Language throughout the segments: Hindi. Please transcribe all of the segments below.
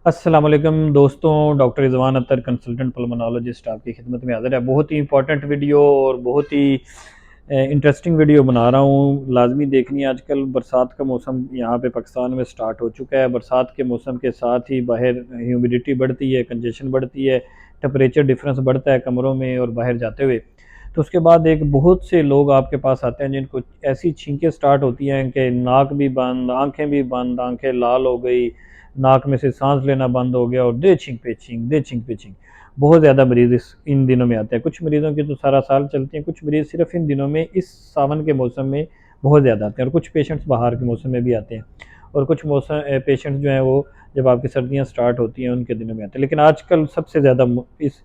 अस्सलाम वालेकुम दोस्तों, doctor Rizwan Akhtar consultant pulmonologist आपकी खिदमत में हाज़िर है। बहुत ही इंपॉर्टेंट वीडियो और बहुत ही इंटरेस्टिंग वीडियो बना रहा हूँ, लाजमी देखनी है। आजकल बरसात का मौसम यहाँ पे पाकिस्तान में स्टार्ट हो चुका है। बरसात के मौसम के साथ ही बाहर ह्यूमिडिटी बढ़ती है, कंजेशन बढ़ती है, टेम्परेचर डिफरेंस बढ़ता है कमरों में और बाहर जाते हुए। तो उसके बाद एक बहुत से लोग आपके पास आते हैं जिनको ऐसी छींकें स्टार्ट होती हैं कि नाक भी बंद, आंखें भी बंद, आंखें लाल हो गई, नाक में से सांस लेना बंद हो गया और दे छींक पे छींक, दे छींक पे छींक। बहुत ज़्यादा मरीज़ इन दिनों में आते हैं। कुछ मरीज़ों की तो सारा साल चलती हैं, कुछ मरीज़ सिर्फ इन दिनों में इस सावन के मौसम में बहुत ज़्यादा आते हैं, और कुछ पेशेंट्स बाहर के मौसम में भी आते हैं, और कुछ मौसम पेशेंट्स जो हैं वो जब आपकी सर्दियाँ स्टार्ट होती हैं उनके दिनों में आते हैं। लेकिन आजकल सबसे ज़्यादा इस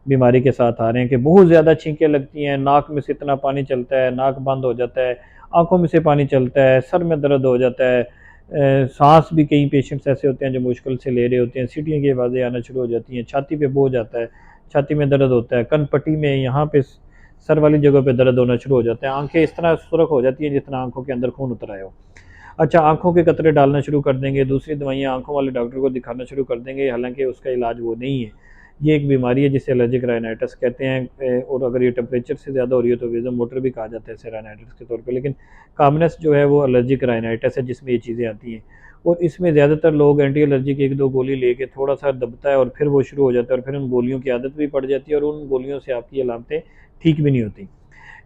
बीमारी के साथ आ रहे हैं कि बहुत ज़्यादा छींकें लगती हैं, नाक में से इतना पानी चलता है, नाक बंद हो जाता है, आंखों में से पानी चलता है, सर में दर्द हो जाता है, सांस भी कई पेशेंट्स ऐसे होते हैं जो मुश्किल से ले रहे होते हैं, सीटियों की आवाज़ें आना शुरू हो जाती हैं, छाती पे बोझ आता है, छाती में दर्द होता है, कनपट्टी में यहाँ पे सर वाली जगह पे दर्द होना शुरू हो जाता है, आंखें इस तरह सुरख हो जाती हैं जिस तरह आंखों के अंदर खून उतर आया हो। अच्छा, आंखों के कतरे डालना शुरू कर देंगे, दूसरी दवाइयाँ आंखों वाले डॉक्टर को दिखाना शुरू कर देंगे, हालांकि उसका इलाज वो नहीं है। ये एक बीमारी है जिसे एलर्जिक राइनाइटिस कहते हैं, और अगर ये टेम्परेचर से ज़्यादा हो रही है तो वेजो मोटर भी कहा जाता है इसे राइनाइटिस के तौर पे। लेकिन कामनेस जो है वो एलर्जिक राइनाइटिस है जिसमें ये चीज़ें आती हैं, और इसमें ज़्यादातर लोग एंटी एलर्जी की एक दो गोली लेके थोड़ा सा दबता है और फिर वो शुरू हो जाता है, और फिर उन गोलियों की आदत भी पड़ जाती है और उन गोलियों से आपकी अलामतें ठीक भी नहीं होती।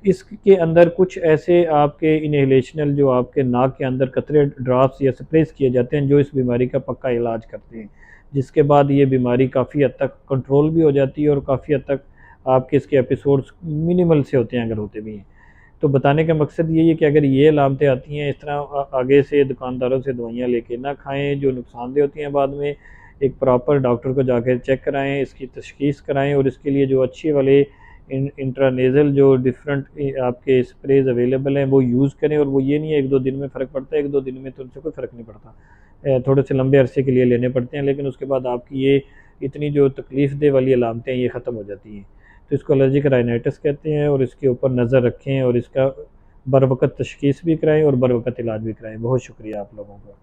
इसके अंदर कुछ ऐसे आपके इनहेलेशनल जो आपके नाक के अंदर कतरे ड्रॉप्स या स्प्रेस किए जाते हैं जो इस बीमारी का पक्का इलाज करते हैं, जिसके बाद ये बीमारी काफ़ी हद तक कंट्रोल भी हो जाती है और काफ़ी हद तक आपके इसके एपिसोड्स मिनिमल से होते हैं, अगर होते भी हैं। तो बताने का मकसद यही है कि अगर ये अलामतें आती हैं इस तरह आगे से दुकानदारों से दवाइयाँ लेके ना खाएं जो नुकसानदेह होती हैं बाद में। एक प्रॉपर डॉक्टर को जाकर चेक कराएं, इसकी तशखीस कराएं, और इसके लिए जो अच्छे वाले इंट्रानेज़ल जो डिफरेंट आपके स्प्रेज अवेलेबल हैं वो यूज़ करें। और वो ये नहीं है एक दो दिन में फ़र्क पड़ता है, एक दो दिन में तो उनसे कोई फ़र्क नहीं पड़ता, थोड़े से लंबे अरसे के लिए लेने पड़ते हैं, लेकिन उसके बाद आपकी ये इतनी जो तकलीफ़ दे वाली अलामतें हैं ये ख़त्म हो जाती हैं। तो इसको एलर्जिक राइनाइटिस कहते हैं, और इसके ऊपर नज़र रखें और इसका बर वक़्त तशख़ीस भी कराएँ और बर वक़्त इलाज भी कराएँ। बहुत शुक्रिया आप लोगों का।